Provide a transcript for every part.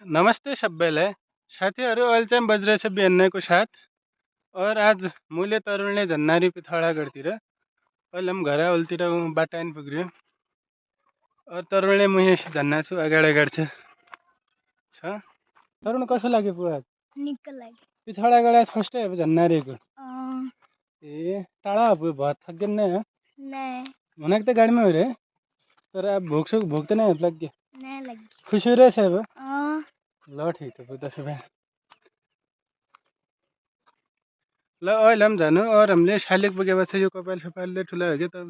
नमस्ते सबैलाई साथीहरू। अहिले चाहिँ बजिरहेछ बिहानको 7 और आज मुले तरुणले झन्नारी पिथौडा गढतिर अहिले पनि घर उल्तिर बाटा नि पुग्यो और तरुणले मुहे झन्ना छु अगाडि अगाडि छ। तरुण कसो लाग्यो पुरा निक लाग्यो पिथौडा गडा फर्स्ट अब झन्नारीको ए टाढा अब भत थक्दैन नै हो भनेको त गाडीमा हो रे तर अब भोक त नै लाग्यो खुसी रहेछ अब ल ठीक छ त्यसो भए ल अहिले पनि जानु और हामीले शालिग पुगेपछि यो कपाल सपालले ठुला हो कि त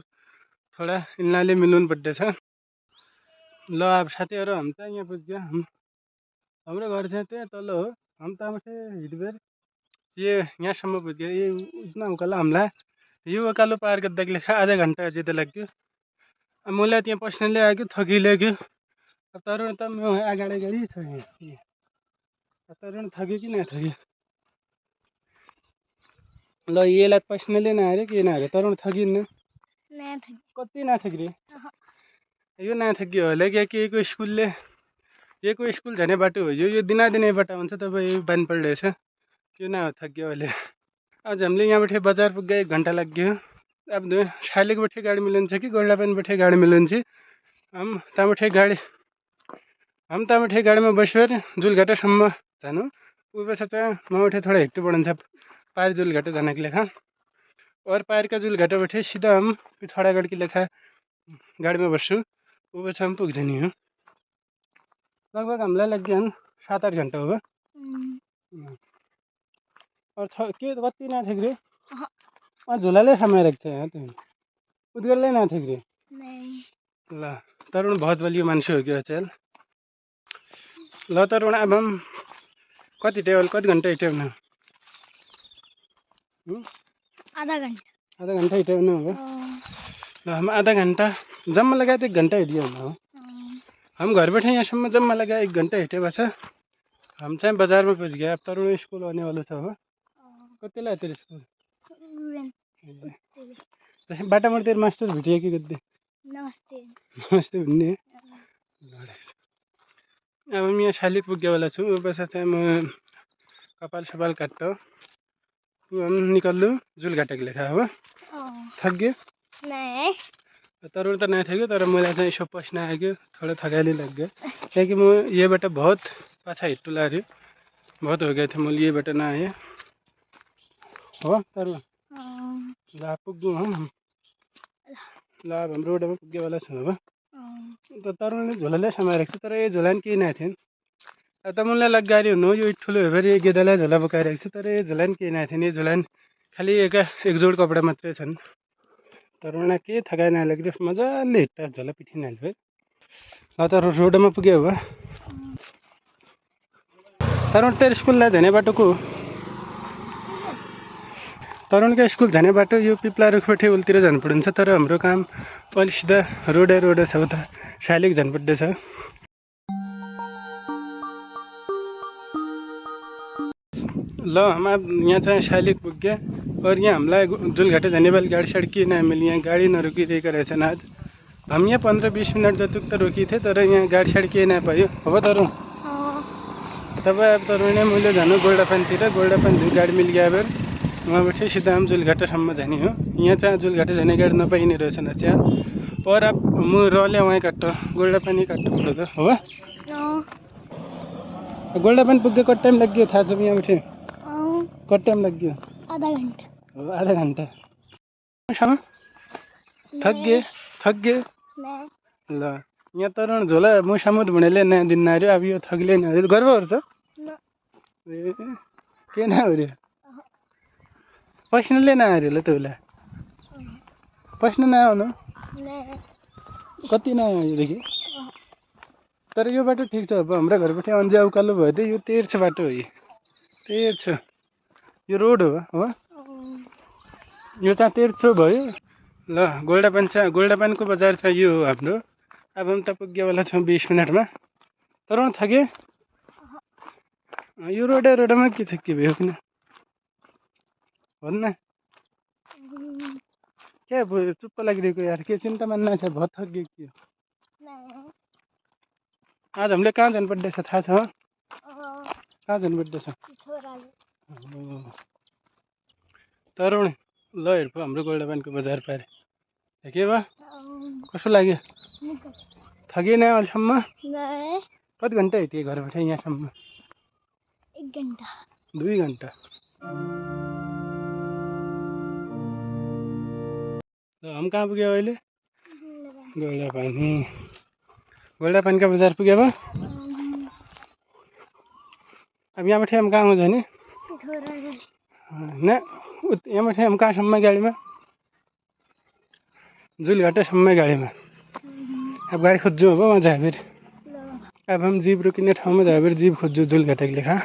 थोडा इन्नाले मिलाउनु पर्दैछ। ल अब साथीहरू हामी त यहाँ पुग्यो हाम्रो घर चाहिँ त्यहाँ तल हो हम त हिँडबेर ये यहाँसम्म पुग्यो ये उतना उकालो हामीलाई यो उकालो पार गर्दाखेरि लेखा आधा घन्टा जित्दै लाग्यो। अब मलाई त्यहाँ पस्नेले आयो थकिलाग्यो अब तरुण त म अगाडि अगाडि छ तरुण थक्यो कि नथक्यो ल यसलाई पस्नेले नआयो के नआयो तरुण थकिन्न कति नथक्रे यो नथक्यो होला के स्कुलले यको स्कुल जाने बाटो हो यो दिनादिनै बाटो हुन्छ तपाईँ बानी पल्टेछ यो न थक्यो अहिले। आज हामीले यहाँबाट बजार पुग्दा 1 घन्टा लाग्यो। अब शालिगबाट गाडी मिलिन्छ कि गोल्डापानीबाट गाडी मिलिन्छ हम तबाट गाडीमा बसेर जुलघाटासम्म जानु उपछि चाहिँ मबाट थोडा हेक्टो बढ्छ पार जुलघाटा जानको लेखा और पारका जुलघाटाबाट सिधा हम पिथौरागढकी लेखा गाडीमा बस्छु उपछि हम पुग्छ नि हो लगभग हामीलाई लाग्यो 7-8 घन्टा हो। और के कति नथक्रे झोलाले समाइरहेको छ यहाँ तिमी उद्गलले नथक्रे ल तरुण बहुत बलियो मान्छे हो कि अचेल। ल तरुण अब हम कति घन्टा हिँड्यौँ आधा घन्टा हिँड्यौँ हो ल हम आधा घन्टा जम्मा लगाए 1 घन्टा हिँड्यौँ हो हम घरबाट यहाँसम्म जम्मा लगाए 1 घन्टा हिँडेपछि हम चाहिँ बजारमा पुग गए। अब तरुण स्कुल आने वाला छ हो कति लाग्यो तेरो स्कुल बाटामा तेरो मास्टर भेटियो कि कति नमस्ते भन्ने अब म यहाँ शालिग पुग्यो वाला छु उपछि चाहिँ म कपाल सपाल काट्टो हम निकल्नु जुलघाटाको लेखा हो थक्यो तरुण त नथक्यो तर मलाई चाहिँ यसो पस्न आयो थोड़ा थकाइले लाग्यो क्योंकि म यहीबाट बहुत पाछा हिट्टु लाग्यो बहुत हो गया था म यहीबाट नआएँ हो तरुण ल पुग्नु हम ल अब हम रोडमा पुग्यो वाला छ अब त तरुणले झोलाले समाइरहेको छ तर यो झोला नि केही नथेन अब त मलाई लगारी हुनु यो ठुलो हो फेरि गेदालाई झोला बोकाइरहेको छ तर यो झोला नि केही नथेन यो झोला खालि एक जोड कपडा मात्रै छन्। तरुणलाई के थकाइ नलाग्यो मजाले हिँड्दा झोला पिठी नहाल्यो ल तर रोडमा पुग्यो अब तरुण तेरो स्कुललाई जाने बाटोको तरुणको स्कुल जाने बाटो यो पिप्ला रुखबाट उल्तिर जानुपर्छ तर हाम्रो काम अलि सिधा रोड छ उता शालिग जानुपर्दैछ। ल हम यहाँ चाहिँ शालिग पुग्यो और यहाँ हामीलाई जुलघाटा जाने वाली गाडी साडी के नमिली यहाँ गाडी नरोकिरहेको रहेछन् आज हम यहाँ 15-20 मिनट जति त रोकिए थे तर यहाँ गाडी साडी के नपायो हो तरुण तपाईँ अब तरुण मैले जानु गोल्डापानीतिर गोल्डापानी गाडी मिल गया अब वहाँबाट सीधा हम जुलघाटासम्म जाने हो यहाँ चाहिँ जुलघाटा जाने गाडी नपाइने रहेछन् चाहिँ और अब म रहले वहाँ काट्टो गोल्डापानी काट्टो पऱ्यो त हो गोल्डापानी पुग्यो कति टाइम लाग्यो थाहा छ यहाँबाट कति टाइम लाग्यो आधा घन्टा थक्गे ल यहाँ तरुण झोला मुसामुद भनेले नदिन्न अरे अब यो थकिले न गर्वहरू छ ए के न हो रे पस्नले नआयो ल तँलाई पस्न नआउनु कति नआयोदेखि तर यो बाटो ठिक छ अब हाम्रो घरबाट अन्जा उकालो भयो त यो तेर्छ बाटो हो तेर्छ यो रोड हो यो चाहिँ तेर्छो भयो ल गोल्डापानीको बजार चाहिँ यो हो हाम्रो अब हम त पुग्योवाला छौँ 20 मिनटमा तर थके यो रोडमा के थके भयो किन भन्न क्या भयो चुप्प लागिरहेको यार के चिन्ता मान्नु छ बहुत थक्यो के आज हामीले कहाँ जानुपर्दैछ थाहा छ आज बर्थडे छ तरुण ल हेर पो हाम्रो गोल्डापानीको बजार पारे के भयो कस्तो लाग्यो थगेन अहिलेसम्म कति घन्टा हिँड्यो घरबाट यहाँसम्म 1 घन्टा 2 घन्टा हम कहाँ पुग्यो अहिले गोल्डापानीका बजार पुग्यो अब अब यहाँबाट हम कहाँ हो जाने न यहाँबाट हम कहाँसम्म गाडीमा जुलघाटासम्म गाडीमा अब गाडी खोज्छौँ अब वहाँ जाए फिर अब हम जीप रोकिने ठाउँमा जाए फिर जीप खोज्छौँ जुलघाटाको लेखा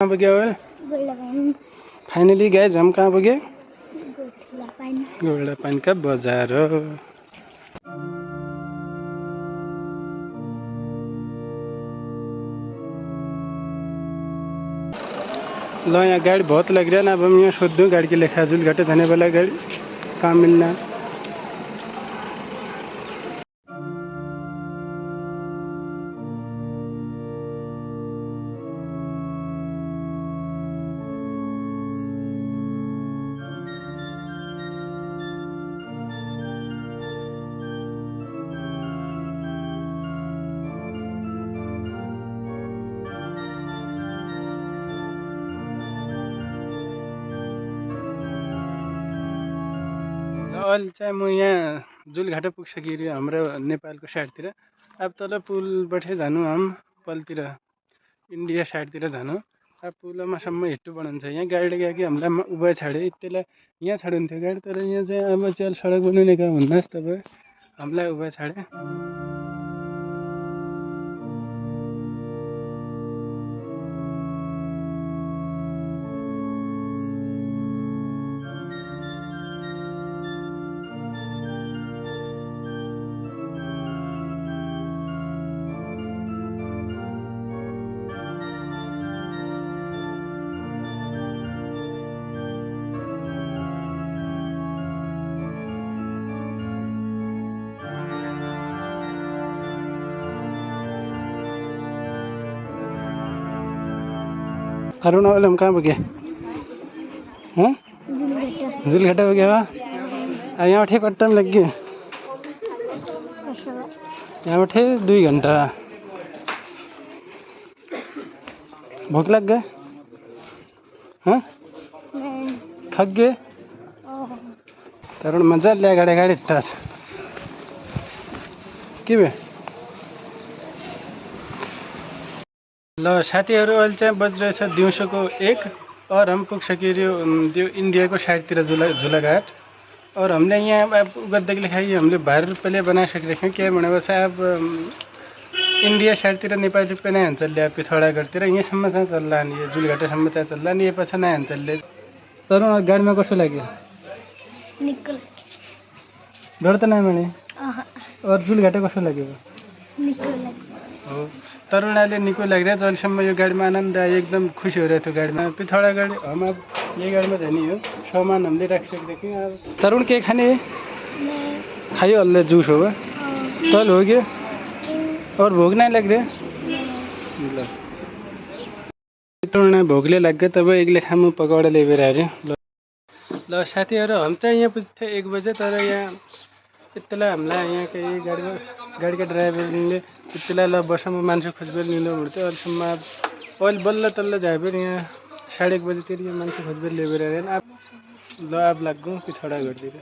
कहाँ पुग्यो फाइनली गाइज हम कहाँ पुगे गोल्डापानीका बजार ल यहाँ गाड़ी बहुत लग रहा है ना अब हम यहाँ सोध्छौँ गाड़ी के लेखा जुलघाटा जाने वाला गाड़ी कहाँ मिलना अहिले चाहिँ म यहाँ जुलघाटा पुगिसकेँ हाम्रो नेपालको साइडतिर अब तल पुलबाटै जानु हम पलतिर इन्डिया साइडतिर जानु अब पुलमासम्म हिँड्नु पर्ने छ यहाँ गाडी गयो कि हामीलाई उभा छाड्यो त्यसलाई यहाँ छाड्यो हुन्थ्यो गाडी तर यहाँ चाहिँ अब चाहिँ सडक बनाउने काम हुन्नस् तपाईँ हामीलाई उभा छाड्यो अरुण वाले हम कहाँ पुगे हाँ जुलघाटा हो गया यहाँ उठे कट टाइम लग गया यहाँ उठे 2 घंटा भूख लग गए हाँ थक गए तरुण मजा लिया गाड़ी गाड़ी टास के भए ल साथीहरू अहिले चाहिँ बजिरहेछ दिउँसोको 1 और हम पुगिसक्यो त्यो इन्डियाको साइडतिर झुलाघाट और हमने यहाँ अब उगत लिखाई हमले 12 रुपये बना सकिरहेको क्या भनेपछि अब इन्डिया साइडतिर नेपाली रुपियाँ नै हान्छल्ले अब पिथौरागढतिर यहाँसम्म चाहिँ चल्ला नि जुलघाटासम्म चाहिँ चल्ला नि पछि नै हान्छल्ले तर गाडीमा कस्तो लाग्यो डर त नै माने और जुलघाटा कस्तो लाग्यो हो तरुणाले निको लागिरहेको जहिलेसम्म यो गाडीमा आनन्द आयो एकदम खुसी भइरहेको थियो गाडीमा पिथौरागढ हम अब यही गाडीमा जाने हो सामान हामीले राखिसकेको थियौँ अब तरुण के खाने खायो हल्ले जूस होगा चल हो गया और भोग नहीं लग रहा तरुण भोगले लग गया तब एक लेखा में पकौड़ा ले अरे ल साथीहरू हम चाहिँ यहाँ पुग्थ्यो 1 बजे तर यहाँ यतिलाई हामीलाई यहाँ केही गाडीका ड्राइभरले यतिलाई ल बसमा मान्छे खोजबेल लिनु भन्थ्यो अहिलेसम्म अहिले बल्ल तल्ल जायो फेरि यहाँ 1:30 बजीतिर यहाँ मान्छे खोजबेल लिएर आएन ल अब लाग्छौँ पिथौरागढतिर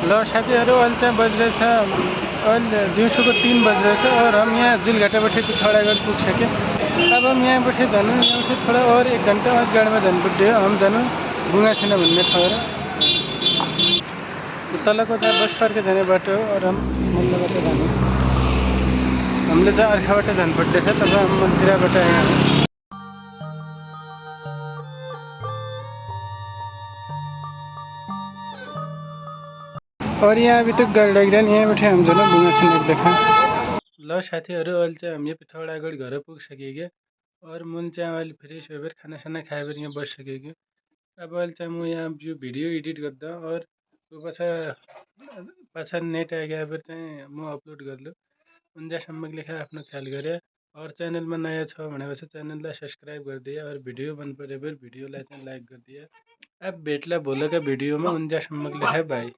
ल साथीहरू अहिले चाहिँ बजिरहेछ अहिले दिउँसोको 3 बजिरहेछ और हम यहाँ झिलघाटाबाट पिथौरागढ पुगिसक्यो अब हम यहाँबाट जानु यहाँ थोड़ा और 1 घन्टा अजगाडमा जानु पर्यो हम जानु बुङ्गाछेना भन्ने ठाउँ तलको चाहिँ बस पार्क जाने बाटो हो और हम मल्लबाट जानु हामीले चाहिँ अर्खाबाट जानु पर्दैछ तब हम मन्दिराबाट यहाँ और यहाँ अभी तक गाडी लागिरहने यहाँबाट हम जानु बुङ्गाछेना देखा ल साथीहरू अहिले चाहिँ हामी पिथौरागढ घर पुगिसक्यो और मुन चाहिँ अहिले फ्रेस भएर खानासाना खाएर यहाँ बसिसकेको अब अहिले चाहिँ म यहाँ यो भिडियो एडिट गर्दा और पाछा नेट आइगएर चाहिँ म अपलोड गर्छु उन्जेसम्म लेखा आफ्नो ख्याल गरे और च्यानलमा नयाँ छ भनेपछि च्यानललाई सब्सक्राइब गरिदिए और भिडियो मन परे भिडियोलाई चाहिँ लाइक गरिदिए अब भेट्ला भोलिका भिडियोमा उन्जेसम्म लेखा बाई।